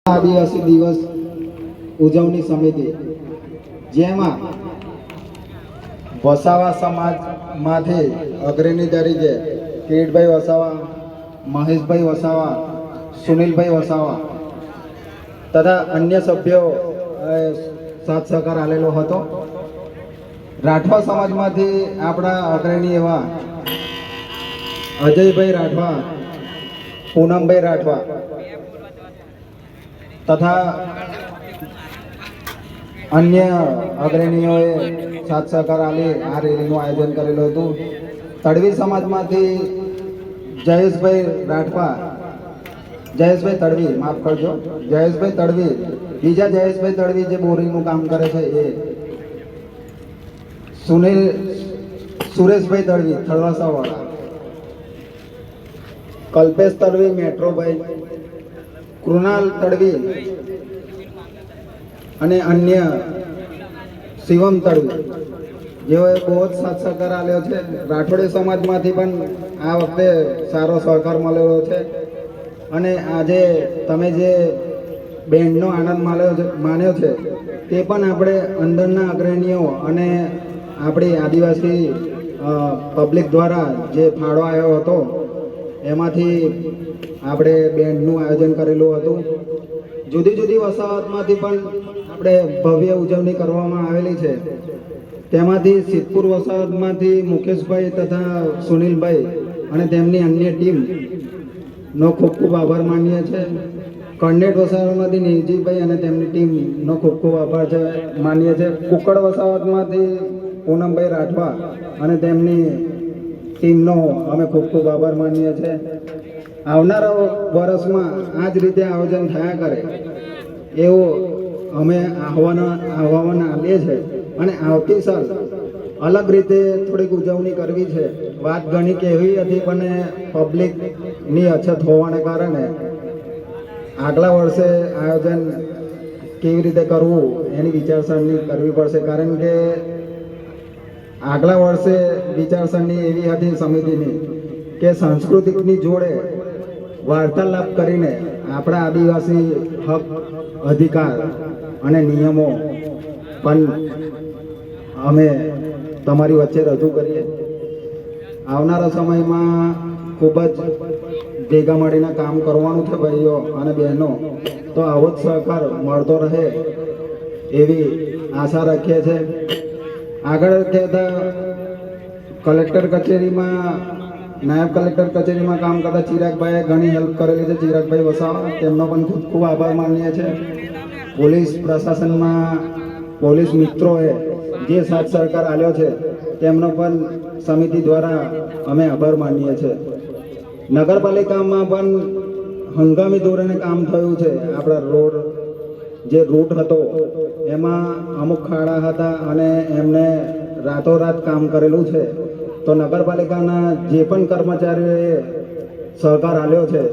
આદિવાસી દિવસ ઉજવણી સમિતિ, જેમાં વસાવા સમાજમાંથી અગ્રણી તરીકે કિરીટભાઈ વસાવા, મહેશભાઈ વસાવા, સુનિલભાઈ વસાવા તથા અન્ય સભ્યો સાથ સહકાર આલેલો હતો. રાઠવા સમાજમાંથી આપણા અગ્રણી એવા અજયભાઈ રાઠવા, પૂનમભાઈ રાઠવા તથા અન્ય અગ્રણીઓએ સાથ સહકાર આપી આ રેલીનું આયોજન કરેલું હતું. તડવી સમાજમાંથી જયેશભાઈ રાઠવા, જયેશભાઈ તડવી, માફ કરજો, જયેશભાઈ તડવી, બીજા જયેશભાઈ તડવી જે બોરિંગનું કામ કરે છે એ, સુરેશભાઈ તડવી થળવાસાવાળા, કલ્પેશ તડવી મેટ્રોભાઈ, કૃણાલ તડવી અને અન્ય શિવમ તડવી જેઓએ બહુ જ સાથ સહકાર આપ્યો છે. રાઠોડી સમાજમાંથી પણ આ વખતે સારો સહકાર મળેલો છે અને આજે તમે જે બેન્ડનો આનંદ માન્યો છે તે પણ આપણે અંદરના અગ્રણીઓ અને આપણી આદિવાસી પબ્લિક દ્વારા જે ફાળો આવ્યો હતો એમાંથી આપણે બેન્ડનું આયોજન કરેલું હતું. જુદી જુદી વસાહતમાંથી પણ આપણે ભવ્ય ઉજવણી કરવામાં આવેલી છે. તેમાંથી સિદ્ધપુર વસાહતમાંથી મુકેશભાઈ તથા સુનિલભાઈ અને તેમની અન્ય ટીમનો ખૂબ ખૂબ આભાર માનીએ છીએ. કન્નેટ વસાહતમાંથી નિવજીભાઈ અને તેમની ટીમનો ખૂબ ખૂબ આભાર માનીએ છીએ. કુકડ વસાહતમાંથી પૂનમભાઈ રાઠવા અને તેમની ટીમનો અમે ખૂબ ખૂબ આભાર માનીએ છીએ. આવનારા વર્ષમાં આ જ રીતે આયોજન થયા કરે એવું અમે આહ્વાન આપીએ છીએ અને આવતી સાલ અલગ રીતે થોડીક ઉજવણી કરવી છે. વાત ઘણી કહેવી હતી પણ પબ્લિકની અછત હોવાને કારણે આગલા વર્ષે આયોજન કેવી રીતે કરવું એની વિચારસરણી કરવી પડશે. કારણ કે આગલા વર્ષે વિચારસરણી એવી હતી સમિતિની કે સાંસ્કૃતિકની જોડે વાર્તાલાપ કરીને આપણા આદિવાસી હક, અધિકાર અને નિયમો પણ અમે તમારી વચ્ચે રજૂ કરીએ. આવનારા સમયમાં ખૂબ જ ભેગા મળીને કામ કરવાનું છે ભાઈઓ અને બહેનો. તો આવો જ સહકાર મળતો રહે એવી આશા રાખીએ છીએ. આગળ કહેતા કલેક્ટર કચેરીમાં, નાયબ કલેક્ટર કચેરીમાં કામ કરતા ચિરાગભાઈએ ઘણી હેલ્પ કરેલી છે. ચિરાગભાઈ વસાવા, તેમનો પણ ખૂબ ખૂબ આભાર માનીએ છીએ. પોલીસ પ્રશાસનમાં પોલીસ મિત્રોએ જે સાથ સહકાર આપ્યો છે તેમનો પણ સમિતિ દ્વારા અમે આભાર માનીએ છીએ. નગરપાલિકામાં પણ હંગામી ધોરણે કામ થયું છે. આપણા રોડ જે રૂટ હતો એમાં અમુક ખાડા હતા અને એમને રાતોરાત કામ કરેલું છે. તો નગરપાલિકાના જે પણ કર્મચારીઓએ સહકાર આપ્યો છે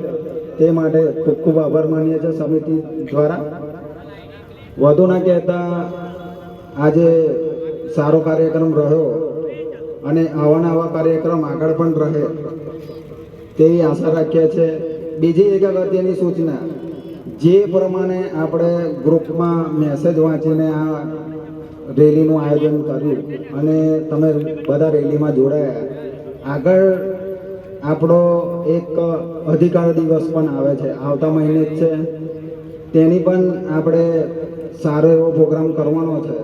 તે માટે ખૂબ ખૂબ આભાર માનીએ છીએ સમિતિ દ્વારા. વધુ ના કહેતા આજે સારો કાર્યક્રમ રહ્યો અને આવા કાર્યક્રમ આગળ પણ રહે તેવી આશા રાખીએ છીએ. બીજી એક અગત્યની સૂચના, જે પ્રમાણે આપણે ગ્રુપમાં મેસેજ વાંચીને આ રેલીનું આયોજન કર્યું અને તમે બધા રેલીમાં જોડાયા, આગળ આપણો એક અધિકાર દિવસ પણ આવે છે, આવતા મહિને જ છે. તેની પણ આપણે સારો એવો પ્રોગ્રામ કરવાનો છે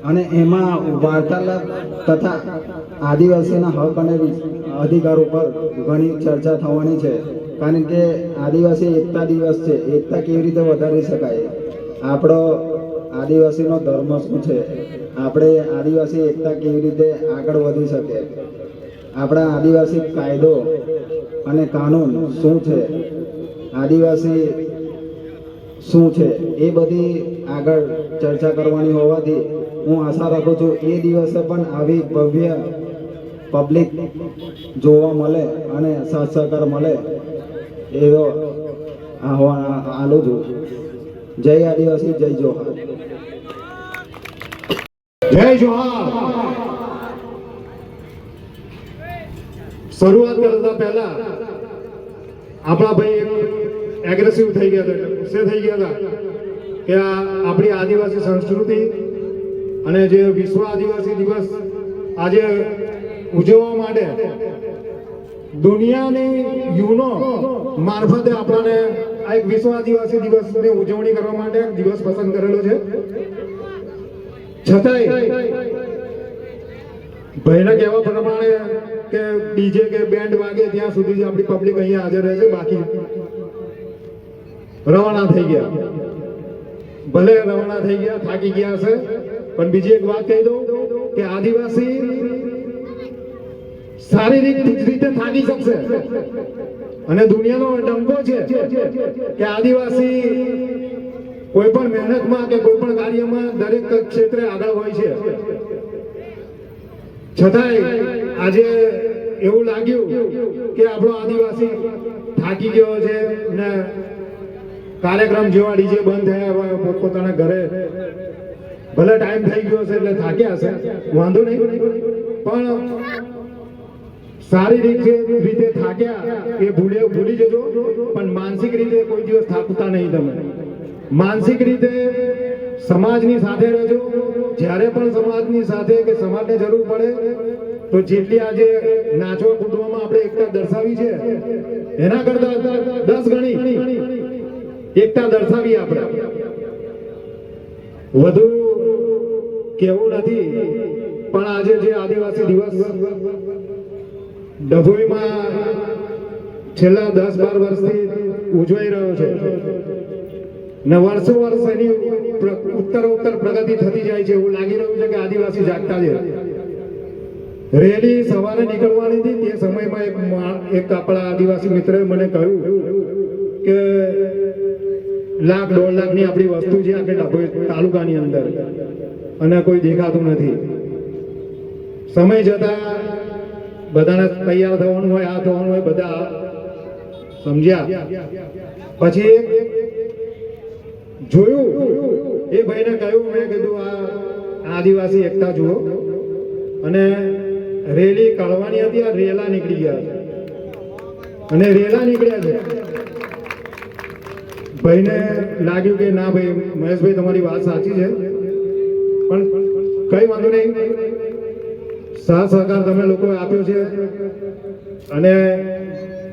અને એમાં વાર્તાલાપ તથા આદિવાસીના હક અને અધિકાર ઉપર ઘણી ચર્ચા થવાની છે. કારણ કે આદિવાસી એકતા દિવસ છે. એકતા કેવી રીતે વધારી શકાય, આપણો આદિવાસીનો ધર્મ શું છે, આપણે આદિવાસી એકતા કેવી રીતે આગળ વધી શકે, આપણા આદિવાસી કાયદો અને કાનૂન શું છે, આદિવાસી શું છે, એ બધી આગળ ચર્ચા કરવાની હોવાથી હું આશા રાખું છું એ દિવસે પણ આવી ભવ્ય પબ્લિક જોવા મળે અને સાથ સહકાર મળે એવો આહવાન આલું છું. જય આદિવાસી, જય જોહાર. જય જોહાર. શરૂઆત કરતા પહેલા આપણા ભાઈ એગ્રેસિવ થઈ ગયા હતા, ગુસ્સે થઈ ગયા હતા કે આ આપણી આદિવાસી સંસ્કૃતિ અને જે વિશ્વ આદિવાસી દિવસ આજે ઉજવવા માટે દુનિયાની યુનો મારફતે આપણને આ એક વિશ્વ આદિવાસી દિવસની ઉજવણી કરવા માટે દિવસ પસંદ કરેલો છે. છતાંય ભાઈના કહેવા પ્રમાણે કે ડીજે કે બેન્ડ વાગે ત્યાં સુધી જ આપણી પબ્લિક અહીંયા હાજર રહે છે, બાકી રવાના થઈ ગયા. ભલે રવાના થઈ ગયા, થાકી ગયા હશે, પણ બીજી એક વાત કહી દઉં કે આદિવાસી શારીરિક રીતે થાકી શકશે અને દુનિયાનો ડંકો છે કે આદિવાસી કોઈ પણ મહેનતમાં કે કોઈ પણ કાર્યમાં દરેક ક્ષેત્રે આગળ હોય છે. છતાંય આજે એવું લાગ્યું કે આપણો આદિવાસી થાકી ગયો છે ને કાર્યક્રમ જેવા ડીજે બંધ થયા હોય પોતપોતાના ઘરે, ભલે ટાઈમ થઈ ગયો છે એટલે થાક્યા હશે, વાંધો નહીં, પણ શારીરિક રીતે થાક્યા એ ભૂલી જજો, પણ માનસિક રીતે કોઈ દિવસ થાકતા નહીં. તમે માનસિક રીતે સમાજની સાથે રહેજો. જ્યારે પણ સમાજની સાથે કે સમાજને જરૂર પડે તો જેટલી આજે નાચવા કૂદવામાં આપણે એકતા દર્શાવી છે એના કરતા 10 ગણી એકતા દર્શાવી. આપણે વધુ કેવું નથી, પણ આજે જે આદિવાસી દિવસ ડભોઈમાં છેલ્લા 10-12 વર્ષથી ઉજવાઈ રહ્યો છે ને વર્ષો વર્ષ એની ઉત્તર પ્રગતિ થતી જાય છે. એવું લાગી રહ્યું છે કે આદિવાસી જાગતા છે. રેલી સવારે નીકળવાની હતી તે સમયમાં એક આપણા આદિવાસી મિત્રએ મને કહ્યું કે 1,00,000-1.5 લાખની આપણી વસ્તુ છે આખે ડભોઈ તાલુકાની અંદર અને કોઈ દેખાતું નથી. સમય જતા બધાને તૈયાર થવાનું હોય, આ થવાનું હોય, બધા સમજ્યા. પછી જોયું, એ ભાઈને કહ્યું, મેં કીધું આ આદિવાસી એકતા જુઓ, અને રેલી કાઢવાની હતી, આ રેલા નીકળી ગયા અને રેલા નીકળ્યા છે. ભાઈને લાગ્યું કે ના ભાઈ મહેશભાઈ તમારી વાત સાચી છે, પણ કઈ વાંધો નહીં, સાથ સહકાર તમે લોકોએ આપ્યો છે અને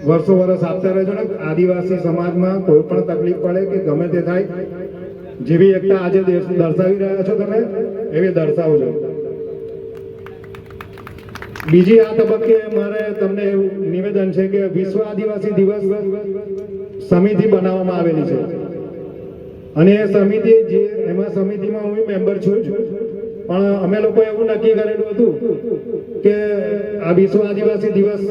વર્ષો વર્ષ આપતા રહેજો ને. આદિવાસી સમાજમાં કોઈ પણ તકલીફ પડે કે ગમે તે થાય, જેવી એકતા આજે દર્શાવી રહ્યા છો તમે એવી દર્શાવજો. બીજી આ તબક્કે મારે તમને એવું નિવેદન છે કે વિશ્વ આદિવાસી દિવસ સમિતિ બનાવવામાં આવેલી છે અને એ સમિતિ એમાં સમિતિમાં હું મેમ્બર છું, પણ અમે લોકો એવું નક્કી કરેલું હતું કે આ વિશ્વ આદિવાસી દિવસ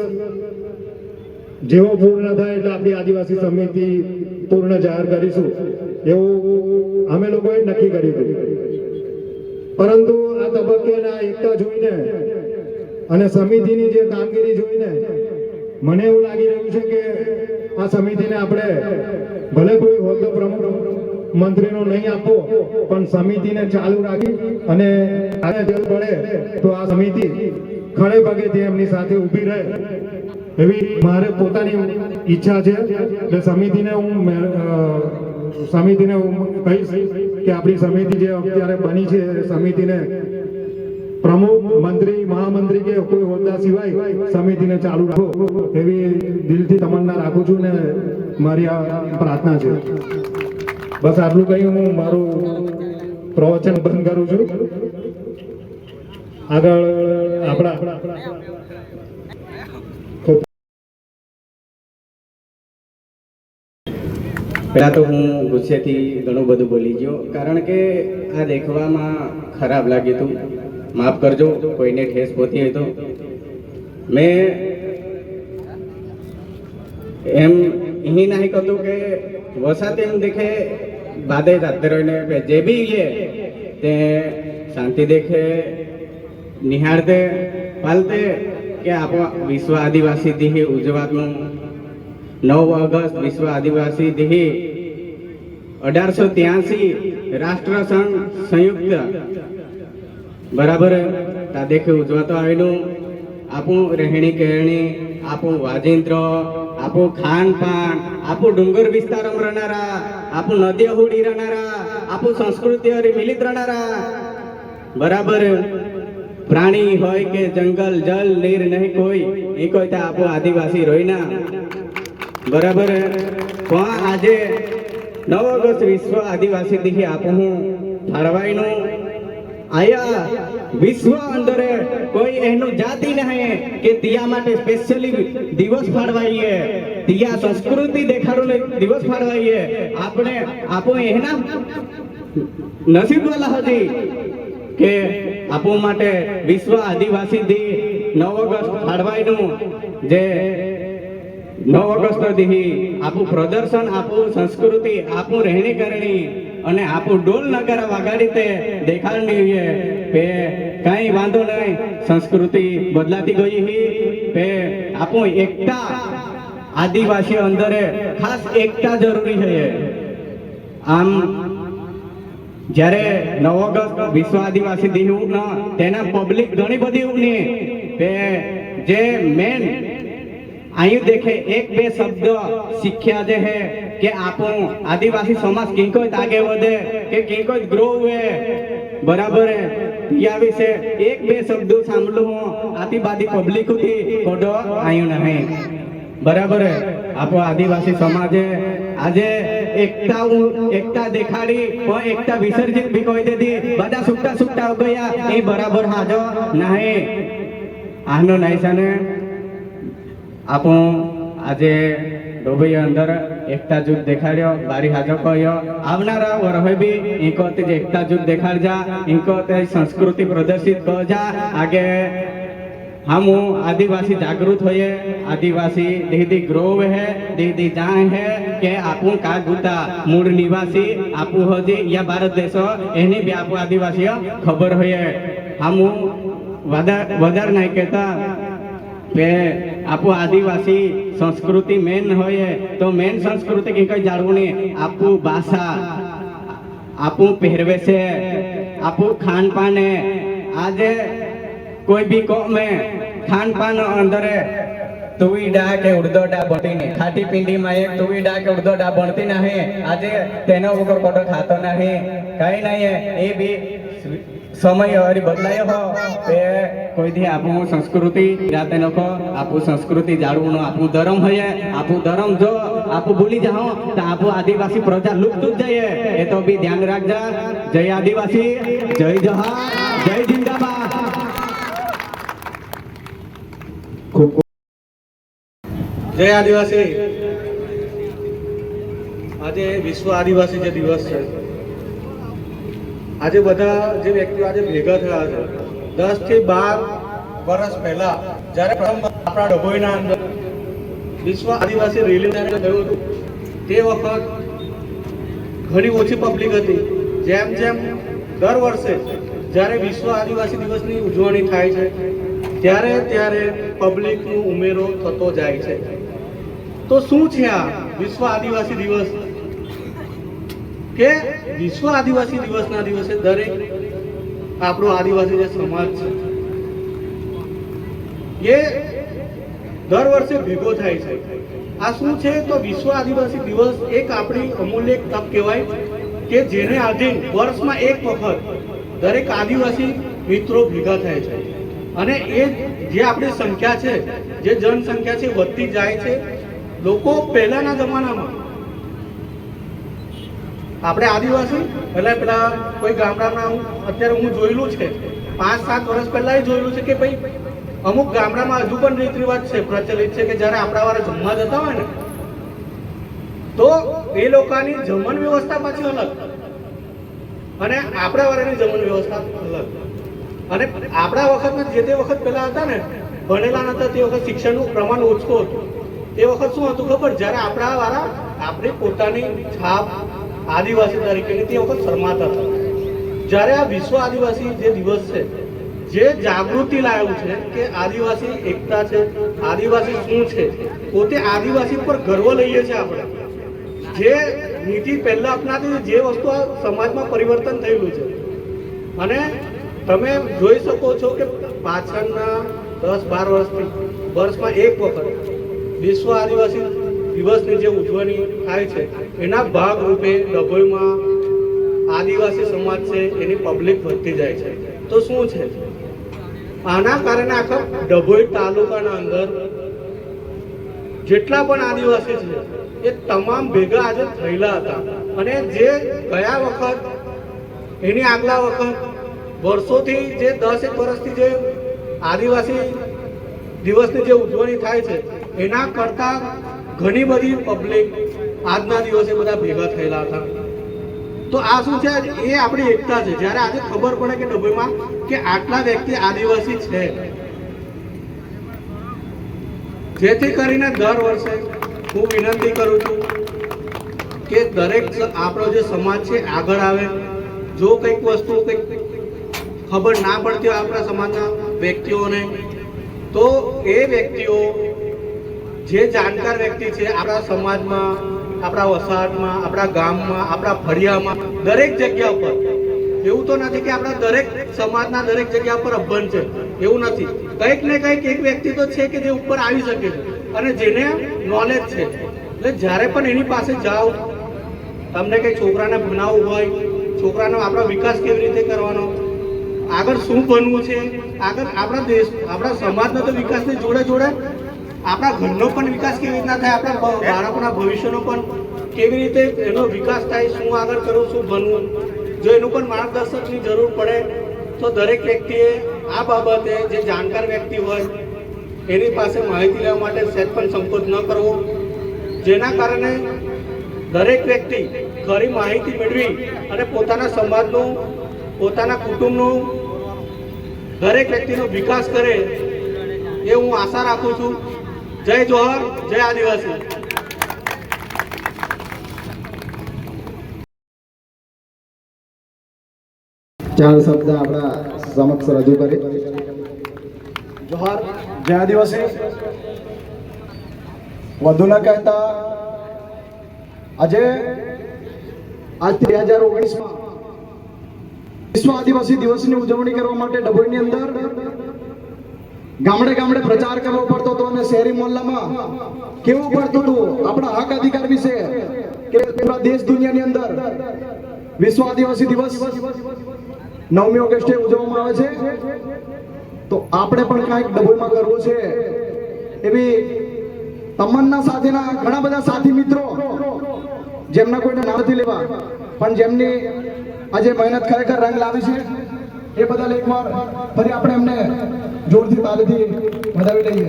જેવો પૂર્ણ થાય એટલે આપણી આદિવાસી સમિતિ પૂર્ણ જાહેર કરીશું, એવું અમે લોકોએ નક્કી કર્યું હતું. પરંતુ આ તબક્કેના એકતા જોઈને અને સમિતિની જે કામગીરી જોઈને મને એવું લાગી રહ્યું છે કે આ સમિતિને આપણે ભલે કોઈ હોદ્દો પ્રમુખ મંત્રીનો નહીં આપવો, પણ સમિતિને ચાલુ રાખી અને આને જરૂર પડે તો આ સમિતિ ખડે પગે એમની સાથે ઊભી રહે એવી મારે પોતાની ઈચ્છા છે. એટલે સમિતિને હું કહીશ કે આપણી સમિતિ જે અત્યારે બની છે સમિતિને પ્રમુખ, મંત્રી, મહામંત્રી કે કોઈ હોદ્દા સિવાય સમિતિને ચાલુ રાખો એવી દિલથી તમન્ના રાખું છું ને મારી આ પ્રાર્થના છે. બસ આટલું કહી હું મારું પ્રવચન બંધ કરું છું. આગળ આપણા પહેલાં તો હું ગુસ્સેથી ઘણું બધું બોલી ગયો, કારણ કે આ દેખવામાં ખરાબ લાગ્યું હતું. માફ કરજો કોઈને ઠેસ પહોંચી હોય તો. મેં એમ અહીં નહીં કહું કે વસાતે એમ દેખે બાદે જાતે રહીને જે બી લે તે શાંતિ દેખે નિહાળતે પાલતે કે આપણા વિશ્વ આદિવાસી દિન ઉજવવાનું 9 ઓગસ્ટ વિશ્વ આદિવાસી દિન 1883 રાષ્ટ્રસંઘ સંયુક્ત બરાબર તા દેખે ઉજવાતો આવેલું. આપણું રહેણી કહેણી, આપણું વાજિંત્ર, આપણું ખાન પાન, આપણું ડુંગર વિસ્તારમાં રહેનારા, આપણું નદીઓ હુડી રહેનારા, આપણું સંસ્કૃતિ હરી મિલિત રહેનારા, બરાબર પ્રાણી હોય કે જંગલ જલ નીર નહીં કોઈ એ કોઈ તો આપણું આદિવાસી રોઈના, બરાબર. પણ આજે 9 ઓગસ્ટ વિશ્વ આદિવાસી દિવસ આપણું ફાળવાઈનું આયા વિશ્વ અંદર કોઈ એનું જાતિ નહીં કે તિયા માટે સ્પેશિયલી દિવસ ફાળવાઈએ, તિયા સંસ્કૃતિ દેખાડો દિવસ ફાળવાઈએ. આપણે આપણો એના નસીબ વાલા હતી કે આપો માટે વિશ્વ આદિવાસી દી 9 ઓગસ્ટ ફાળવાઈનું જે 9 ઓગસ્ટ દી આપણું પ્રદર્શન, આપણું સંસ્કૃતિ, આપણું રહેણી કરણી અને આપણું ડોલ નગારા વગાડી તે દેખાડની પે કઈ વાંધો નહીં. સંસ્કૃતિ બદલાતી ગઈ હી પે આપણું એકતા આદિવાસી અંદર ખાસ એકતા જરૂરી છે. આમ જ્યારે 9 ઓગસ્ટ વિશ્વ આદિવાસી દિવસ તેના પબ્લિક ઘણી બધી ઉની તે જે મેન આયુ દેખે એક બે શબ્દ શીખ્યા જે હે કે આપણું આદિવાસી સમાજ કિંકોત આગે વધે કે કિંકોત ગ્રો हुए, બરાબર હે. યા વિશે એક બે શબ્દો સાંભળું હું આદિવાસી પબ્લિક થી કોડો આયુ નહીં, બરાબર હે. આપણો આદિવાસી સમાજે આજે એકતા દેખાડી પણ એકતા વિસર્જિત બી કહી દીધી. બધા સુટ્ટા ગયા એ બરાબર હાજો નહીં. આનો નહીં છે ને આપણું આજે ડોબી અંદર એકતા જૂથ દેખાડ્યો, બારી હાજો કહ્યો. આવનારા વર્ષે બી ઇંકોતે જે એકતા જૂથ દેખાડજા, ઇંકોતે સંસ્કૃતિ પ્રદર્શિત કરજા. આગે हम आदिवासी जागृत होए, आदिवासी धीरे ग्रो है, धीरे जाए है के आपू का गुता मूल निवासी आपू हजे या भारत देश एनी भी आपू आदिवासी खबर होए. हम वदार नहीं कहता पे आपू आदिवासी संस्कृति मेन होए तो मेन संस्कृति की कई जाड़वनी आपू भाषा, आपू पहरवेश है, आपू खान पान है. आज कोई भी कौम में खान पान अंदर तुवी डा के उड़दो डा बनती नहीं, खाटी पिंडी में एक तुवी डा के उड़दो डा बनती नहीं. आज तेनो वगर कोटो खातो नहीं, कहीं नहीं है. ये भी समय और बदलायो हो पे कोई दी आपू संस्कृति जाते नको आपू संस्कृति जाड़वनो आपू धर्म होए. आपू धर्म जो आपू भूली जाओ तो आपू आदिवासी प्रजा लुप्त हो जाए. ये तो भी ध्यान रखजा. जय आदिवासी, जय जोहार, जय जिंदाबाद. जय आदिवासी. आज विश्व आदिवासी जो दिवस है, आज बधा जो व्यक्ति आज भेगा थया छे 10 થી 12 વર્ષ પહેલા જ્યારે પ્રથમ આપણા ડભોઈના અંદર વિશ્વ આદિવાસી રેલી થયું હતું તે વખત ઘણી ઓછી પબ્લિક હતી. જેમ જેમ દર વર્ષે જ્યારે વિશ્વ આદિવાસી દિવસની ઉજવણી થાય છે ત્યારે ત્યારે પબ્લિકનો ઉમેરો થતો જાય છે. તો શું છે આ વિશ્વ આદિવાસી દિવસ? કે વિશ્વ આદિવાસી દિવસના દિવસે દરેક આપણો આદિવાસી જે સમાજ છે એ દર વર્ષે ભેગો થાય છે. આ શું છે? તો વિશ્વ આદિવાસી દિવસ એક આપણી અમૂલ્ય તક કહેવાય કે જેને આધીન વર્ષમાં એક વખત દરેક આદિવાસી મિત્રો ભેગા થાય છે. અને એ જે આપણી સંખ્યા છે, જે જનસંખ્યા છે વધતી જાય છે. લોકો પહેલાના જમાનામાં આપણે આદિવાસી પેલા કોઈ ગામડામાં અત્યારે હું જોયેલું છે 5-7 વર્ષ પહેલા જોયેલું છે કે ભાઈ અમુક ગામડામાં હજુ પણ રીત રિવાજ છે પ્રચલિત છે કે જ્યારે આપણા વાળા જમવા જતા હોય ને તો એ લોકોની જમણ વ્યવસ્થા પાછી અલગ અને આપણા વાળાની જમણ વ્યવસ્થા અલગ. અને આપણા વખતમાં જે તે વખત પહેલા હતા ને ભણેલા નતા તે વખત શિક્ષણનું પ્રમાણ ઓછું હતું. એ વખત શું હતું ખબર? જ્યારે આપણા વાળા આપણી પોતાની છાપ આદિવાસી તરીકેની તે વખત શરમાતા હતા. જ્યારે આ વિશ્વ આદિવાસી જે દિવસ છે જે જાગૃતિ લાવ્યું છે કે આદિવાસી એકતા છે, આદિવાસી શું છે, પોતે આદિવાસી પર ગર્વ લઈએ છીએ આપણે. જે નીતિ પહેલા અપનાતી જે વસ્તુ આ સમાજમાં પરિવર્તન થયેલું છે. અને તમે જોઈ શકો છો કે પાછળના 10-12 વર્ષથી વર્ષમાં એક વખત વિશ્વ આદિવાસી દિવસની જે ઉજવણી થાય છે એના ભાગરૂપે ડભોઈમાં આદિવાસી સમાજ છે એની પબ્લિક વધતી જાય છે. તો શું છે આના કારણે આખા ડભોઈ તાલુકાના અંદર જેટલા પણ આદિવાસી છે એ તમામ ભેગા આજે થયેલા હતા. અને જે ગયા વખત એની આગલા વખત વર્ષોથી જે 10 વર્ષથી જે આદિવાસી દિવસની જે ઉજવણી થાય છે એના કરતાં ઘણી બધી પબ્લિક આજના દિવસે બધા ભેગા થયેલા હતા. તો આ શું છે એ આપણી એકતા છે. જ્યારે આજે ખબર પડે કે ડભોઈમાં કે આટલા વ્યક્તિ આદિવાસી છે, જેથી કરીને દર વર્ષે હું વિનંતી કરું છું કે દરેક આપણો જે સમાજ છે આગળ આવે. જો કંઈક વસ્તુ કંઈક ખબર ના પડતી હોય આપણા સમાજના વ્યક્તિઓને, તો એ વ્યક્તિઓ જે જાણકાર વ્યક્તિ છે આપણા સમાજમાં, આપણા વસાહતમાં, આપણા ગામમાં, આપણા ફળિયામાં, દરેક જગ્યા પર, એવું તો નથી કે આપણા દરેક સમાજના દરેક જગ્યા પર અભન છે, એવું નથી. કંઈક ને કંઈક એક વ્યક્તિ તો છે કે જે ઉપર આવી શકે છે અને જેને નોલેજ છે. એટલે જ્યારે પણ એની પાસે જાઓ, તમને કંઈ છોકરાને ભણાવવું હોય, છોકરાનો આપણો વિકાસ કેવી રીતે કરવાનો, આગળ શું બનવું છે, આગળ આપણા દેશ આપણા સમાજનો તો વિકાસની જોડે જોડે આપણા ઘરનો પણ વિકાસ કેવી રીતના થાય, આપણા બાળકોના ભવિષ્યનો પણ કેવી રીતે એનો વિકાસ થાય, શું આગળ કરવું, શું બનવું, જો એનું પણ માર્ગદર્શકની જરૂર પડે તો દરેક વ્યક્તિએ આ બાબતે જે જાણકાર વ્યક્તિ હોય એની પાસે માહિતી લેવા માટે સહેજ પણ સંકોચ ન કરવો. જેના કારણે દરેક વ્યક્તિ ખરી માહિતી મેળવી અને પોતાના સમાજનું, પોતાના કુટુંબનું, દરેક વ્યક્તિનો વિકાસ કરે એ હું આશા રાખું છું. જય જોહર, જય આદિવાસી. ચાર શબ્દ આપણા સમક્ષ રજૂ કરી. જોહાર, જય આદિવાસી. વધુ ન કહેતા આજે આજથી 2019માં વિશ્વ આદિવાસી દિવસની ઉજવણી કરવા માટે ડભોઈની અંદર ગામડે ગામડે પ્રચાર કરવો પડતો હતો અને શહેરી મોહલ્લામાં કેવું પડતું હતું આપણા હક અધિકાર વિશે કે પૂરા દેશ દુનિયાની અંદર વિશ્વ આદિવાસી દિવસ 9મી ઓગસ્ટે ઉજવવામાં આવે છે. તો આપણે પણ કાંઈક ડભોઈમાં કરવું છે એવી તમન્ના સાથેના ઘણા બધા સાથી મિત્રો, જેમના કોઈને નામ નથી લેવા પણ જેમની આજે મહેનત ખરેખર રંગ લાવી છે, એ બદલ એકવાર ફરી આપણે એમને જોરથી તાલીથી વધાવી લઈએ.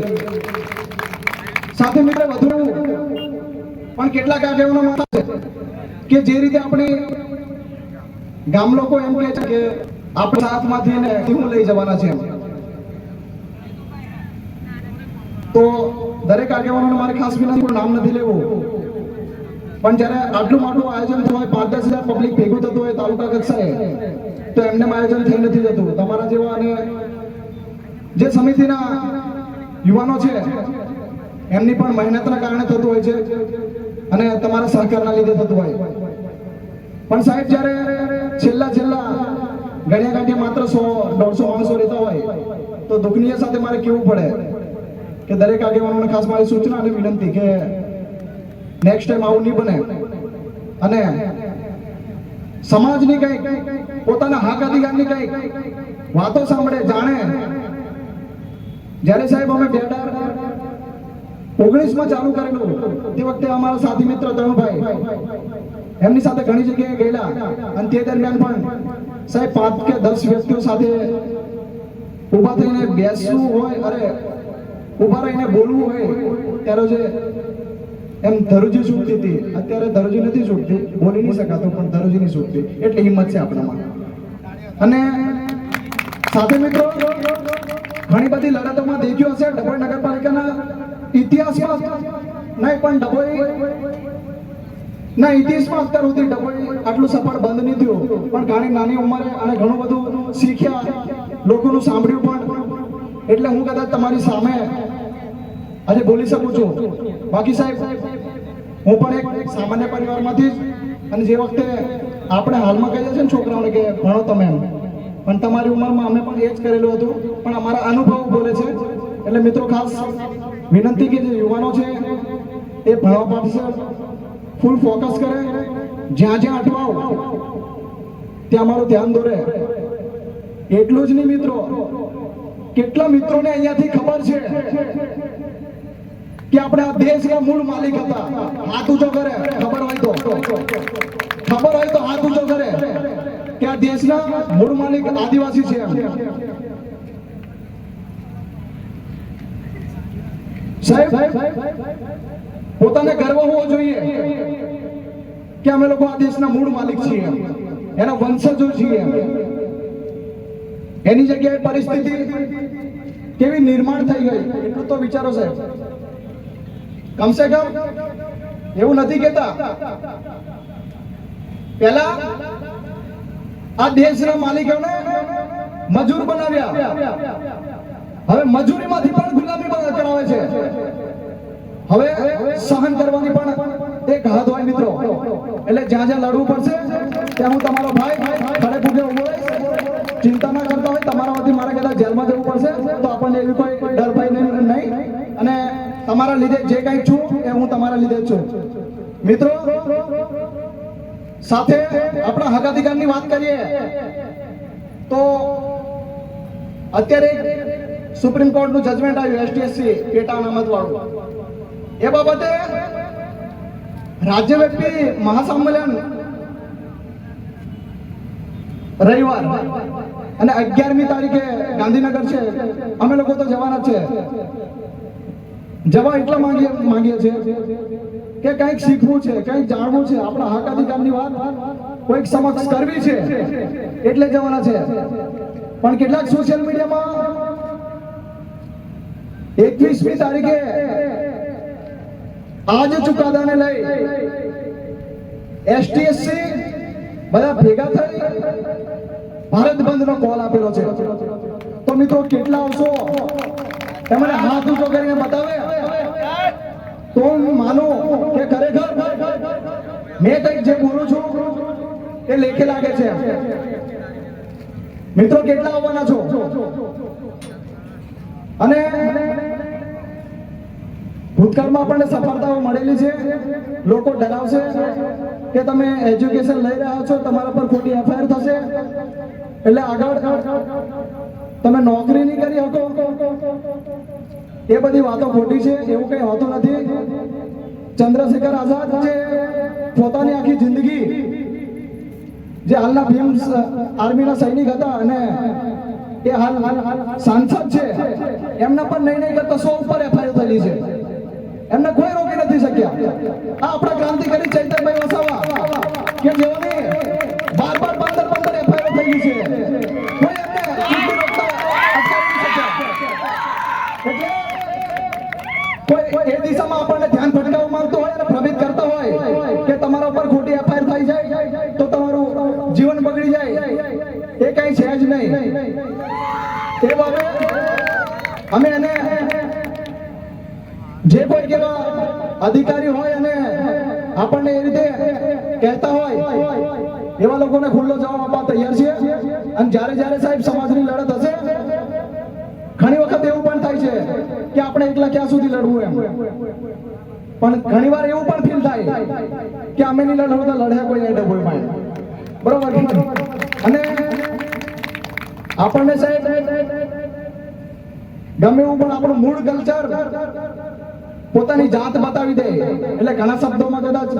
સાથે મિત્ર વધુ પણ કેટલાક આગેવાનો માનતા છે કે જે રીતે આપણે ગામ લોકો એમ કહે છે કે આપણે સાથમાંથી ને હું લઈ જવાના છે, તો દરેક આગેવાનોને મારે ખાસ વિનંતી, કોઈ નામ નથી લેવું, પણ જ્યારે આટલું મોટું આયોજન થયું હોય, 5-10 હજાર પબ્લિક ભેગું થતું હોય તાલુકા કક્ષાએ, તો એમને આયોજન થઈ નથી જતું. તમારા જેવા અને જે સમિતિના યુવાનો છે એમની પણ મહેનતના કારણે થતું હોય છે અને તમારા સહકારના લીધે થતું હોય. પણ સાહેબ, જ્યારે છેલ્લા ગણ્યા ગાંઠિયા માત્ર 100-150 માણસો રહેતા હોય તો દુઃખનીય સાથે મારે કેવું પડે કે દરેક આગેવાનોને ખાસ મારી સૂચના અને વિનંતી કે નેક્સ્ટ ટાઈમ આવું નહીં બને અને સમાજની કંઈક પોતાના હક અધિકારની કંઈક વાતો સાંભળે, જાણે. જ્યારે સાહેબ અમે 2019માં ચાલુ કરેલું તે વખતે અમારા સાથી મિત્ર તરુણભાઈ એમની સાથે ઘણી જગ્યાએ ગયેલા અને તે દરમિયાન પણ સાહેબ 5 કે 10 વ્યક્તિઓ સાથે ઊભા થઈને બેસવું હોય, અરે ઊભા રહીને બોલવું હોય, ત્યારે જે એમ ધરુજી છૂટતી હતી, અત્યારે ધરુજી નથી છૂટતી, બોલી નહીં શકાતું પણ ધરુજી નહીં છૂટતી. એટલી હિંમત છે આપણામાં. અને સાથે મિત્રો ઘણી બધી લડતોમાં દેખ્યું હશે ડભોઈ નગરપાલિકાના ઇતિહાસમાં નહીં, પણ ડભોઈ ના ઇતિહાસમાં અત્યાર સુધી ડભોઈ આટલું સફળ બંધ નહીં થયું, પણ ઘણી નાની ઉંમરે અને ઘણું બધું શીખ્યા, લોકોનું સાંભળ્યું પણ. એટલે હું કદાચ તમારી સામે આજે બોલી શકું છું. બાકી સાહેબ, હું પણ એક સામાન્ય પરિવારમાંથી જ, અને જે વખતે આપણે હાલમાં કહીએ છીએ ને છોકરાઓને કે ભણો તમે એમ, પણ તમારી ઉંમરમાં અમે પણ એ જ કરેલું હતું, પણ અમારા અનુભવ બોલે છે. એટલે મિત્રો ખાસ વિનંતી કે જે યુવાનો છે એ ભણવા પાછળ ફૂલ ફોકસ કરે, જ્યાં જ્યાં અટવાઓ ત્યાં મારું ધ્યાન દોરે. એટલું જ નહીં મિત્રો, કેટલા મિત્રોને અહીંયાથી ખબર છે કે આપણે આ દેશના મૂળ માલિક હતા? હાથ ઊંચો કરે ખબર હોય તો, ખબર હોય તો હાથ ઊંચો કરે કે આ દેશના મૂળ માલિક આદિવાસી છે. સાહેબ, પોતાને ગર્વ હોવો જોઈએ કે અમે લોકો આ દેશના મૂળ માલિક છીએ, એના વંશજો છીએ. એની જગ્યાએ પરિસ્થિતિ કેવી નિર્માણ થઈ ગઈ એટલું તો વિચારો સાહેબ. કમસે કમ એવું નથી કહેતા પહેલા આ દેશના માલિકોને મજૂર બનાવ્યા, હવે મજૂરીમાંથી પણ ગુલામી કરાવે છે. હવે સહન કરવાની પણ એક હદ હોય મિત્રો. એટલે જ્યાં જ્યાં લડવું પડશે ત્યાં હું તમારો ભાઈ ખડે પૂગે ઉભો રહીશ. ચિંતા ના કરતા હોય, તમારા વતી મારે કદાચ જેલમાં જવું પડશે તો આપણને એવી કોઈ ડર ભય નહીં. અને તમારા લીધે જે કંઈ છું એ હું તમારા લીધે જ છું. મિત્રો, સાથે આપણા હક અધિકારની વાત કરીએ તો અત્યારે સુપ્રીમ કોર્ટનું જજમેન્ટ આવ્યું એસટીએસસી પેટા અનામત વાળું. એ બાબતે રાજ્યવ્યાપી મહાસંમેલન રવિવાર અને 11મી તારીખે ગાંધીનગર છે. અમે લોકો તો જવાના છે. જવા એટલા માંગીએ છીએ કે કંઈક શીખવું છે, કંઈક જાણવું છે, આપણા હક અધિકારની વાત કોઈક સમક્ષ કરવી છે એટલે જવાના છે. પણ કેટલાક સોશિયલ મીડિયામાં 21મી તારીખે આજ ચુકાદાને લઈ એસટીએસસી બધા ભેગા થઈ ભારત બંધનો કોલ આપેલો છે. તો મિત્રો કેટલા આવશો તમને હાથ ઊંચો કરીને બતાવે તો હું માનું કે ખરેખર મેં કંઈક જે બોલું છું એ લેખે લાગે છે. મિત્રો કેટલા આવવાના છો? અને ભૂતકાળમાં આપણને સફળતાઓ મળેલી છે. લોકો ડરાવશે કે તમે એજ્યુકેશન લઈ રહ્યા છો, તમારા પર ખોટી એફઆઈઆર થશે એટલે આગળ તમે નોકરી નહીં કરી શકો. એ બધી વાતો ખોટી છે. એવું કંઈ હોતું નથી. ચંદ્રશેખર આઝાદ જે પોતાની આખી જિંદગી જે હાલના ભીમ આર્મીના સૈનિક હતા અને એ હાલ સાંસદ છે, એમના પર નહીં કરતા 100 ઉપર એફઆઈઆર થયેલી છે. એમને કોઈ રોકી નથી શક્યા. આ આપણા ક્રાંતિકારી ચૈતન્યભાઈ વસાવા કે જેઓની 12 એફઆઈઆર થયેલી છે, કોઈ એમને અટકાવી શક્યા. એટલે કોઈ એ દિશામાં આપણને ધ્યાન ભટકાવવા માંગતો હોય અને ભ્રમિત કરતા હોય કે તમારા ઉપર ખોટી એફઆઈઆર થઈ જાય તો તમારું જીવન બગડી જાય, એ કઈ છે જ નહીં. એ બાબતે અમે એને જે કોઈ કેવા અધિકારી હોય અને આપણને એ રીતે કહેતા હોય એવા લોકોને ખુલ્લો જવાબ આપવા તૈયાર છીએ. અને જ્યારે જ્યારે સાહેબ સમાજની લડત હશે, ઘણી વખત એવું પણ થાય છે કે આપણે એકલા ક્યાં સુધી લડવું એમ, પણ ઘણીવાર એવું પણ ફીલ થાય કે અમે નહીં લડવું તો લડ્યા કોઈ નહીં ડબોય માં. બરોબર. અને આપણને સાહેબ ગમે એવું પણ આપણું મૂળ કલ્ચર પોતાની જાત બતાવી દે એટલે ઘણા શબ્દોમાં કદાચ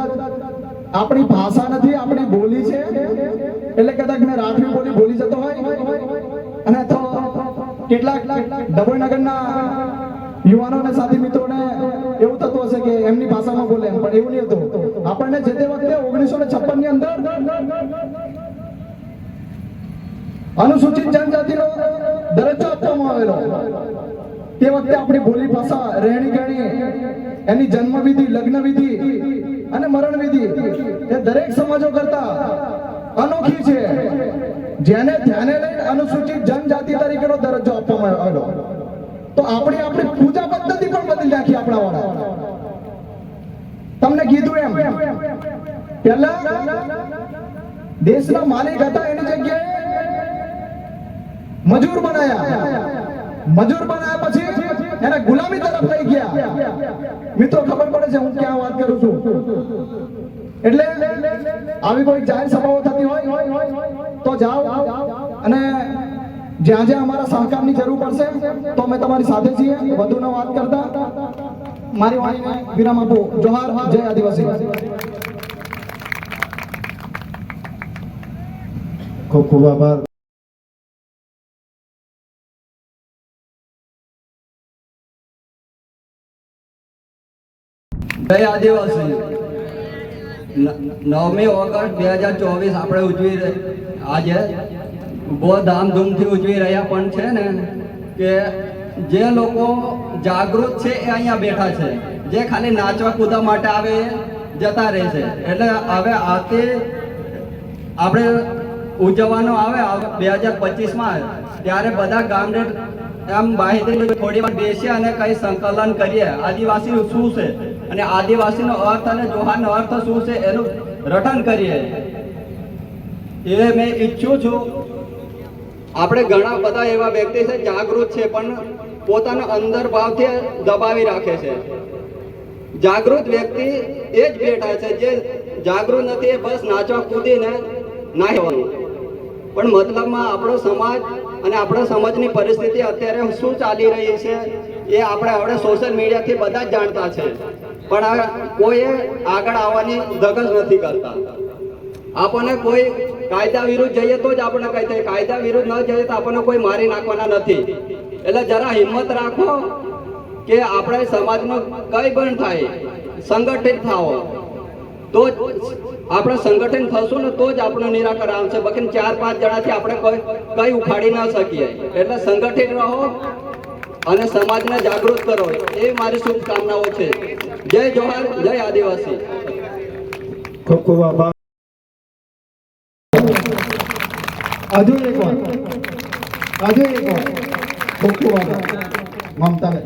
આપણી ભાષા નથી, આપણી બોલી છે એટલે કદાચ મેં રાઠવી બોલી બોલી જતો હોય. અને તો કેટલાક ડભોઈ નગરના યુવાનો અને સાથી મિત્રોને એવું થતું હશે કે એમની ભાષામાં બોલે, પણ એવું નહીં હતું. આપણને જે તે વખતે 1956 ની અંદર અનુસૂચિત જનજાતિનો દરજ્જો આપવામાં આવેલો. તે વખતે આપણી બોલી ભાષા, રહેણી ગણી, એની જન્મવિધિ, લગ્નવિધિ અને મરણવિધિ એ દરેક સમાજો કરતા અનોખી છે, જેને ધ્યાને લઈને અનુસૂચિત જનજાતિ તરીકેનો દરજ્જો આપવામાં આવેલો. તો આપણી પૂજા પદ્ધતિ પણ બદલી નાખી આપણા વાળા. તમને કીધું એમ પહેલા દેશના માલિક હતા, એની જગ્યાએ મજૂર બનાયા પછી એના ગુલામી તરફ લઈ ગયા. મિત્રો ખબર પડે છે હું ક્યાં વાત કરું છું. એટલે આવી કોઈ જાહેર સભાઓ થતી હોય તો જાઓ અને જ્યાં જ્યાં અમારા સહકારની જરૂર પડશે તો અમે તમારી સાથે છીએ. વધુ ન વાત કરતા મારી વાણીને વિરામ આપો. જોહાર, જય આદિવાસી. ખૂબ ખૂબ આભાર. જય આદિવાસી. 9મી ઓગસ્ટ 2024 આપણે ઉજવી આજે બહુ ધામધૂમથી ઉજવી રહ્યા પણ છે ને કે જે લોકો જાગૃત છે એ અહીંયા બેઠા છે, જે ખાલી નાચવા કૂદવા માટે આવે એ જતા રહે છે. એટલે હવે આવતી આપણે ઉજવવાનો આવે 2025માં, ત્યારે બધા ગામને એમ માહિતી થોડી વાર બેસીએ અને કઈ સંકલન કરીએ આદિવાસી શું છે અને આદિવાસીનો અર્થ અને જોહારનો અર્થ શું છે એનું રટન કરીએ. એ મેં ઈચ્છું છું. આપણે ઘણા બધા એવા વ્યક્તિ છે જાગૃત છે પણ પોતાના અંદર ભાવથી દબાવી રાખે છે. જાગૃત વ્યક્તિ એ જ બેઠા છે, જે જાગૃત નથી એ બસ નાચવા કૂદીને ના કહેવાનું. પણ મતલબમાં આપણો સમાજ અને આપણા સમાજની પરિસ્થિતિ અત્યારે શું ચાલી રહી છે એ આપણે હવે સોશિયલ મીડિયાથી બધા જ જાણતા છે, પણ કોઈએ આગળ આવવાની ધગસ નથી કરતા. આપણને કોઈ કાયદા વિરુદ્ધ જઈએ તો જ આપણે કહી દઈએ, કાયદા વિરુદ્ધ ન જઈએ તો આપણને કોઈ મારી નાખવાના નથી. એટલે જરા હિંમત રાખો કે આપણે સમાજનો કઈ પણ થાય સંગઠિત થાઓ તો જ આપણે સંગઠન થશું ને તો જ આપણું નિરાકરણ આવશે. બાકી 4-5 જણાથી આપણે કઈ ઉખાડી ન શકીએ. એટલે સંગઠિત રહો અને સમાજને જાગૃત કરો, એ મારી શુભકામનાઓ છે. જય જોહાર, જય આદિવાસી. ખૂબ ખૂબ આભાર. હજુ એક વાર ખૂબ ખૂબ આભાર. મમતાબેન.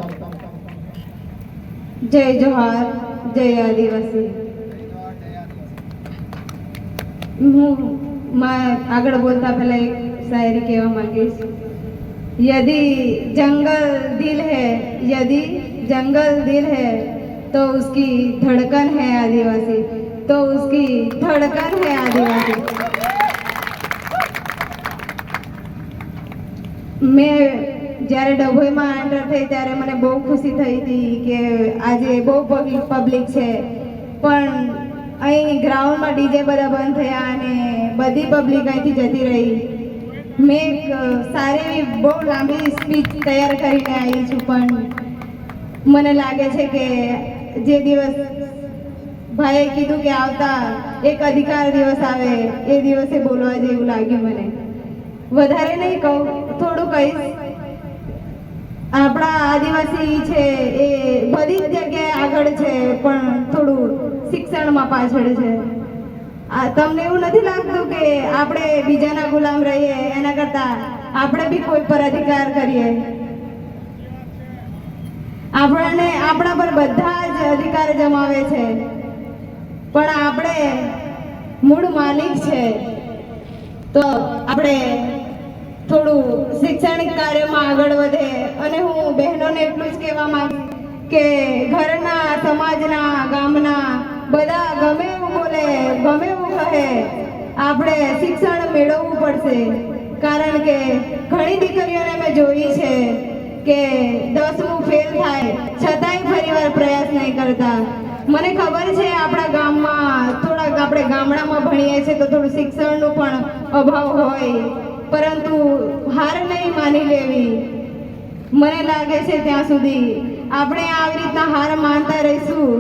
જય જોહાર, જય આદિવાસી. હું આગળ બોલતા પહેલા એક શાયરી કહેવા માંગીશ. यदि जंगल दिल है, यदि जंगल दिल है तो उसकी धड़कन है आदिवासी, तो उसकी धड़कन है आदिवासी. મેં જ્યારે ડભોઈમાં એન્ટર થઈ ત્યારે મને બહુ ખુશી થઈ હતી કે આજે બહુ પબ્લિક છે, પણ અહીં ગ્રાઉન્ડમાં ડીજે બધા બંધ થયા અને બધી પબ્લિક અહીંથી જતી રહી. મેં એક સારી બહુ લાંબી સ્પીચ તૈયાર કરીને આવી છું, પણ મને લાગે છે કે જે દિવસ ભાઈએ કીધું કે આવતા એક અધિકાર દિવસ આવે એ દિવસે બોલવા જેવું લાગ્યું મને. વધારે નહીં કહું, થોડું કહીશ. આપણા આદિવાસી છે એ બધી જ જગ્યાએ આગળ છે પણ થોડું શિક્ષણમાં પાછળ છે. તમને એવું નથી લાગતું કે આપણે બીજાના ગુલામ રહીએ એના કરતા આપણે બી કોઈ પર અધિકાર કરીએ? આપણને આપણા પર બધા જ અધિકાર જમાવે છે, પણ આપણે મૂળ માલિક છે. તો આપણે થોડું શૈક્ષણિક કાર્યમાં આગળ વધે. અને હું બહેનોને એટલું જ કહેવા માંગુ કે ઘરના, સમાજના, ગામના બધા ગમે એવું બોલે, ગમે એવું કહે, આપણે શિક્ષણ મેળવવું પડશે. કારણ કે ઘણી દીકરીઓને મેં જોઈ છે કે 10મું ફેલ થાય છતાંય ફરીવાર પ્રયાસ નહીં કરતા. મને ખબર છે આપણા ગામમાં થોડાક આપણે ગામડામાં ભણીએ છીએ તો થોડું શિક્ષણનો પણ અભાવ હોય, પરંતુ હાર નહીં માની લેવી. મને લાગે છે ત્યાં સુધી આપણે આવી રીતના હાર માનતા રહીશું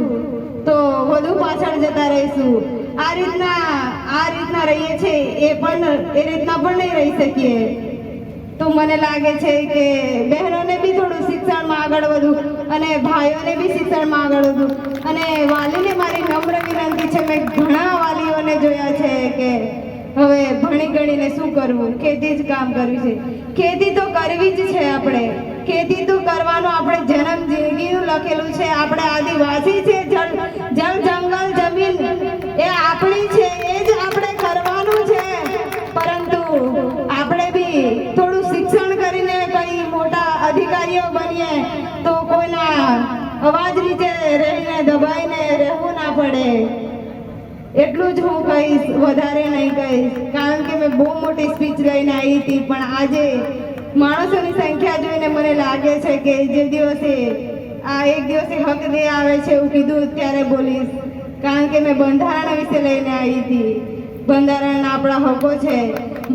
તો વધુ પાછળ જતા રહીશું. આ રીતના રહીએ છીએ એ રીતના પણ નહીં રહી શકીએ. તો મને લાગે છે કે બહેનોને બી થોડું શિક્ષણમાં આગળ વધવું અને ભાઈઓને બી શિક્ષણમાં આગળ વધવું. અને વાલીને મારી નમ્ર વિનંતી છે, મેં ઘણા વાલીઓને જોયા છે કે હવે ભણી ગણીને શું કરવું, ખેતી જ કામ કરવી છે. ખેતી તો કરવી જ છે. આપણે ખેતી તો કરવાનો આપણે જન્મ જિંદગીનું લખેલું છે. આપણે આદિવાસી છે, જળ જંગલ જમીન એ આપણી છે, એ જ આપણે કરવાનું છે. પરંતુ આપણે બી થોડું શિક્ષણ કરીને કઈ મોટા અધિકારીઓ બનીએ તો અવાજ નીચે રહીને દબાઈને રહેવું ના પડે. એટલું જ હું કહીશ, વધારે નહીં કહીશ, કારણ કે મેં બહુ મોટી સ્પીચ લઈને આવી હતી. પણ આજે માણસોની સંખ્યા જોઈને મને લાગે છે કે જે દિવસે આ એક દિવસે હક દે આવે છે એવું કીધું ત્યારે બોલીશ, કારણ કે મેં બંધારણ વિશે લઈને આવી હતી. બંધારણ આપણા હકો છે,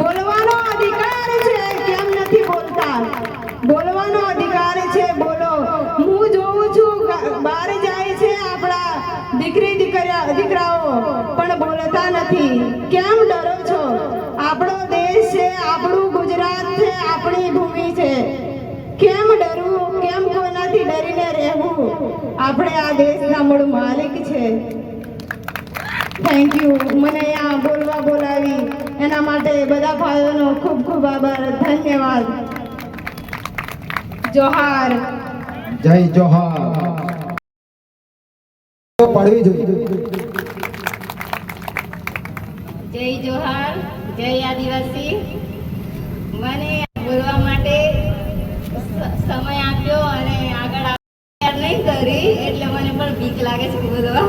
બોલવાનો અધિકાર છે. કેમ નથી બોલતા? બોલવાનો અધિકાર છે, બોલો. હું જોઉં છું બહાર જાય છે આપણા દીકરાઓ પણ બોલતા નથી. કેમ ડરો છો? આપણો દેશ છે, આપણું ગુજરાત છે, આપણી ભૂમિ છે. કેમ ડરવું? કેમ કોઈનાથી ડરીને રહેવું? આપણે આ દેશના મૂળ માલિક છે. Thank you. મને અહીંયા બોલવા બોલાવી એના માટે બધા ભાઈઓનો ખૂબ ખૂબ આભાર. ધન્યવાદ. જોહાર. જય જોહાર. પડવી જોઈએ. જય જોહાર, જય આદિવાસી. મને બોલવા માટે સમય આપ્યો અને આગળ નહીં કરી એટલે મને પણ બીક લાગે છે બોલવા.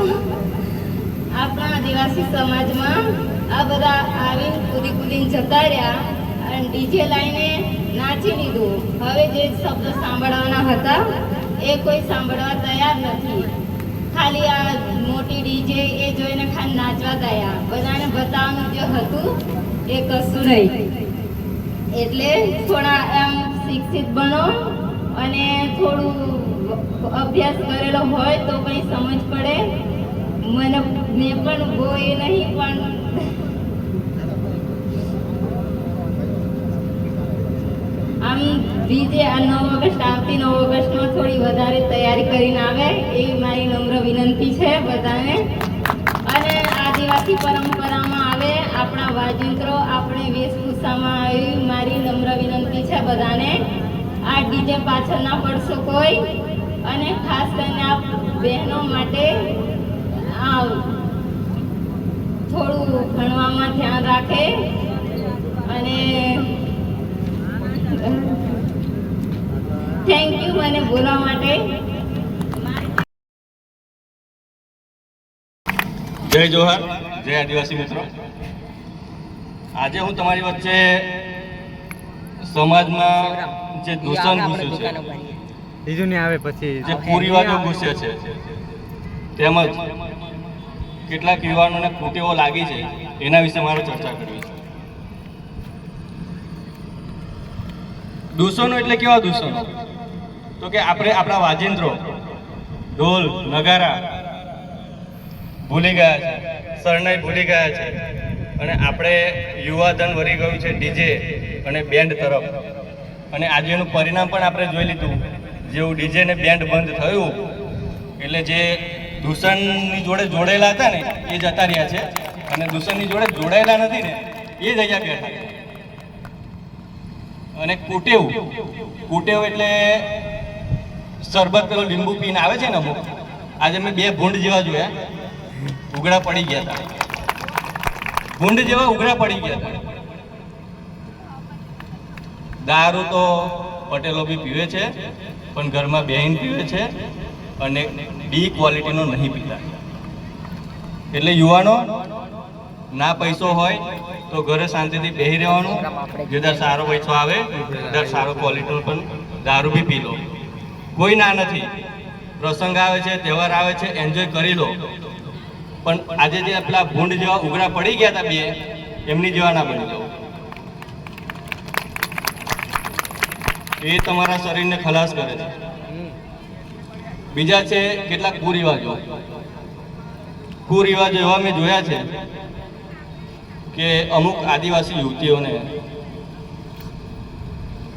આપણા આદિવાસી સમાજમાં આ બધા આવીને કૂદીને જતા રહ્યા અને ડીજે લાઈને નાચી લીધું. હવે જે શબ્દો સાંભળવાના હતા એ કોઈ સાંભળવા તૈયાર નથી. ખાલી આ મોટી ડીજે એ જોઈને ખાલી નાચવા તૈયાર. બધાને બતાવવાનું જે હતું એ કશું નહીં. એટલે થોડા એમ શિક્ષિત બનો અને થોડું અભ્યાસ કરેલો હોય તો કંઈ સમજ પડે. મેં પણ બહુ એ નહીં, પણ આમ બીજે આ 9 ઓગસ્ટ આવતી 9 ઓગસ્ટમાં થોડી વધારે તૈયારી કરીને આવે એવી મારી નમ્ર વિનંતી છે બધાને. અને આદિવાસી પરંપરામાં આવે આપણા વાજિંત્રો, આપણે વેશભૂષામાં આવી મારી નમ્ર વિનંતી છે બધાને. આ ડીજે પાછળ ના પડશો કોઈ. અને ખાસ કરીને આ બહેનો માટે થોડું ભણવામાં ધ્યાન રાખે અને થેન્ક યુ મને બોલવા માટે. જય જોહાર, જય આદિવાસી મિત્રો. આજે હું તમારી વચ્ચે સમાજમાં જે દૂષણ ઘૂસ્યું છે, જે કુરિવાજો ઘૂસ્યા છે, તેમજ કેટલાક યુવાનોને કુટેવો લાગી છે એના વિશે મારે ચર્ચા કરવી છે. દૂષણો એટલે કેવા દૂષણો? તો કે આપણે આપણા વાજિંત્રો, ઢોલ, નગારા ભૂલી ગયા છે, શરણાઈ ભૂલી ગયા છે અને આપણે યુવાધન વળી ગયું છે ડીજે અને બેન્ડ તરફ. અને આજે એનું પરિણામ પણ આપણે જોઈ લીધું. જેવું ડીજે ને બેન્ડ બંધ થયું એટલે જે દૂષણની જોડે જોડાયેલા હતા ને એ જતા રહ્યા છે અને દૂષણની જોડે જોડાયેલા નથી ને એ જ અહીંયા બેઠા છે. અને કુટેવ એટલે શરબત પેલો લીંબુ પીને આવે છે ને અમુક. આજે મેં 2 ભૂંડ જેવા જોયા, ઉઘડા પડી ગયા હતા. ભૂંડ જેવા ઉઘડા પડી ગયા હતા. દારૂ તો પટેલો બી પીવે છે પણ ઘરમાં બેહીન પીવે છે અને બી ક્વોલિટીનો નહીં પીતા. એટલે યુવાનો, ના પૈસો હોય તો ઘરે શાંતિથી બેસી રહેવાનું. જે દર સારો પૈસો આવે દર સારો ક્વોલિટીનો પણ દારૂ બી પી લો. કોઈ ના નથી. પ્રસંગ આવે છે, તહેવાર આવે છે, એન્જોય કરી લો. પણ આજે જે પેલા ભૂંડ જેવા ઉઘરા પડી ગયા હતા 2, એમની જેવા ના બની જાઓ. એ તમારા શરીરને ખલાસ કરે છે. બીજા છે કેટલાક કુરિવાજો. કુરિવાજો એવા મેં જોયા છે કે અમુક આદિવાસી યુવતીઓને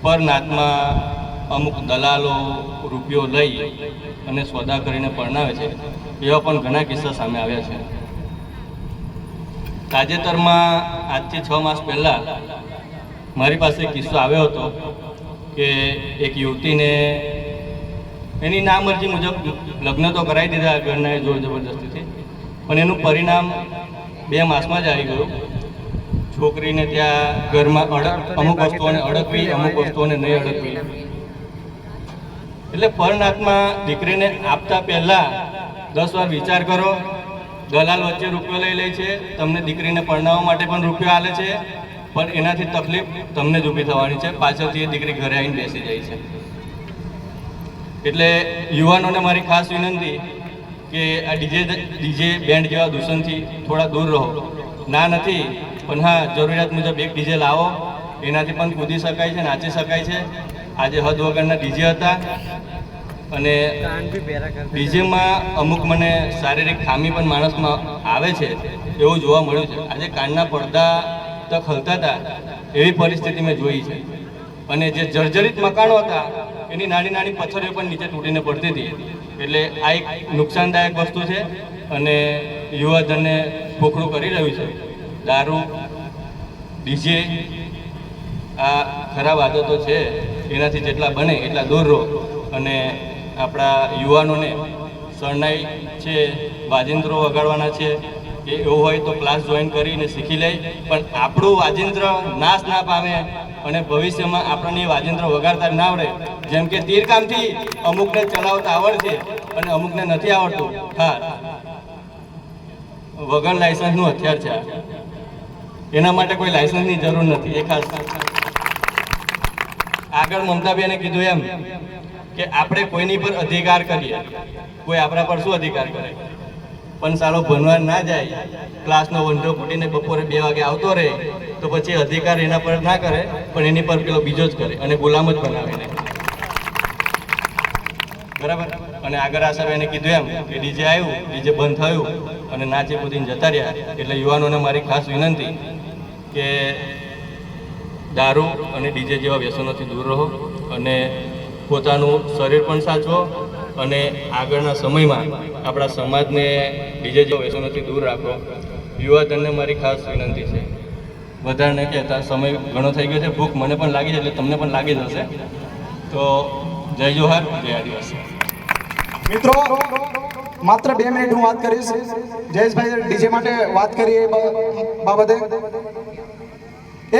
પર નાતમાં અમુક દલાલો રૂપિયો લઈ અને સોદા કરીને પરણાવે છે. એવા પણ ઘણા કિસ્સા સામે આવ્યા છે. તાજેતરમાં આજથી 6 માસ પહેલાં મારી પાસે કિસ્સો આવ્યો હતો કે એક યુવતીને એની નામરજી મુજબ લગ્ન તો કરાવી દીધા ઘરના જોર જબરદસ્તીથી, પણ એનું પરિણામ 2 માસમાં જ આવી ગયું. છોકરીને ત્યાં ઘરમાં અમુક વસ્તુઓને અડકવી, અમુક વસ્તુઓને નહીં અડકવી. એટલે પરનાથમાં દીકરીને આપતા પહેલાં 10 વાર વિચાર કરો. દલાલ વચ્ચે રૂપિયો લઈ લે છે, તમને દીકરીને પરણાવવા માટે પણ રૂપિયો આલે છે, પણ એનાથી તકલીફ તમને જ ઊભી થવાની છે. પાછળથી એ દીકરી ઘરે આવીને બેસી જાય છે. એટલે યુવાનોને મારી ખાસ વિનંતી કે આ ડીજે બેન્ડ જેવા દૂષણથી થોડા દૂર રહો. ના નથી, પણ હા, જરૂરિયાત મુજબ એક ડીજે લાવો, એનાથી પણ કૂદી શકાય છે, નાચી શકાય છે. આજે હદ વગરના ડીજે હતા અને ડીજેમાં અમુક મને શારીરિક ખામી પણ માણસમાં આવે છે એવું જોવા મળ્યું છે. આજે કાનના પડદા તક હલતા હતા એવી પરિસ્થિતિ મેં જોઈ છે. અને જે જર્જરિત મકાનો હતા એની નાની નાની પથ્થરીઓ પણ નીચે તૂટીને પડતી હતી. એટલે આ એક નુકસાનદાયક વસ્તુ છે અને યુવાધનને ખોખલું કરી રહ્યું છે. દારૂ, ડીજે, આ ખરાબ આદતો છે, એનાથી જેટલા બને એટલા દૂર રહો. અને આપણા યુવાનોને શરણાઈ છે, વાજિંત્રો વગાડવાના છે, એ એવું હોય તો ક્લાસ જોઈન કરીને શીખી લે. પણ આપણું વાજિંત્ર નાશ ના પામે અને ભવિષ્યમાં આપણને વાજિંત્ર વગાડતા ના આવડે. જેમ કે તીરકામથી અમુકને ચલાવતા આવડશે અને અમુકને નથી આવડતું. હા, વગર લાયસન્સનું હથિયાર છે આ. એના માટે કોઈ લાયસન્સની જરૂર નથી. એ ખાસ આગળ મમતાબેને કીધું એમ કે આપણે કોઈની પર અધિકાર કરીએ, કોઈ આપણા પર શું અધિકાર કરે? પણ સાલો ભણવા ના જાય, ક્લાસનો વંઢો ફૂટીને બપોરે 2 વાગે આવતો રહે, તો પછી અધિકાર એના પર ના કરે, પણ એની પર પેલો બીજો જ કરે અને ગુલામ જ બનાવે એને. બરાબર. અને આગળ આ સાહેબ એને કીધું એમ કે ડીજે આવ્યું, ડીજે બંધ થયું અને નાચી કૂદીને જતા રહ્યા. એટલે યુવાનોને મારી ખાસ વિનંતી કે દારૂ અને ડીજે જેવા વ્યસનોથી દૂર રહો અને પોતાનું શરીર પણ સાચવો અને આગળના સમયમાં આપણા સમાજને ડીજે જેવા વ્યસનોથી દૂર રાખો. યુવાધનને મારી ખાસ વિનંતી છે. વધારે નહીં કહેતા, સમય ઘણો થઈ ગયો છે. ભૂખ મને પણ લાગી છે, એટલે તમને પણ લાગી જશે. તો જય જોહાર, જય આદિવાસી. મિત્રો, માત્ર 2 મિનિટ હું વાત કરીશ. જયેશભાઈ ડીજે માટે વાત કરી એ બાબતે.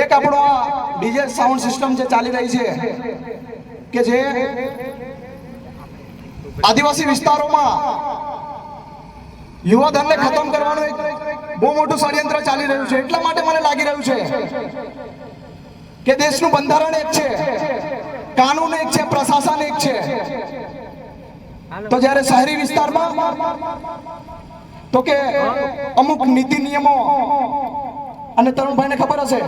એક આપણો આ ડીજે સાઉન્ડ સિસ્ટમ જે ચાલી રહી છે કે જે આદિવાસી વિસ્તારોમાં યુવાધનને ખતમ કરવાનું એક બહુ મોટું ષડયંત્ર ચાલી રહ્યું છે. એટલા માટે મને લાગી રહ્યું છે કે દેશનું બંધારણ એક છે, કાનૂન એક છે, પ્રશાસન એક છે. તો જ્યારે શહેરી વિસ્તારમાં તો કે અમુક નીતિ નિયમો, અને તરુણભાઈને ખબર હશે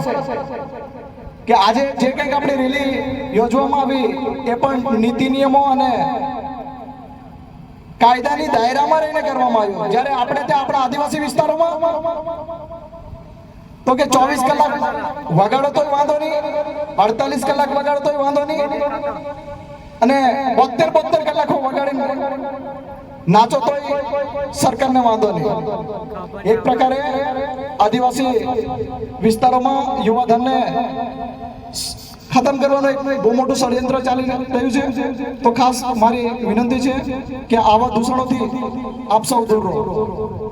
કે આજે જે કંઈક આપણી રેલી યોજવામાં આવી એ પણ નીતિ નિયમો અને કાયદાની દાયરામાં રહીને કરવામાં આવ્યું. જ્યારે આપણે ત્યાં આપણા આદિવાસી વિસ્તારોમાં તો કે 24 કલાક વગાડો તોય વાંધો નહીં, 48 કલાક વગાડો તોય વાંધો નહીં, અને 72 કલાકો વગાડીને નાચો તોય સરકારને વાંધો નહીં. એક પ્રકારે આદિવાસી વિસ્તારોમાં યુવાધનને ખતમ કરવાનું એક બહુ મોટું ષડયંત્ર ચાલી રહ્યું છે. તો ખાસ મારી વિનંતી છે કે આવા દૂષણોથી આપ સૌ દૂર રહો.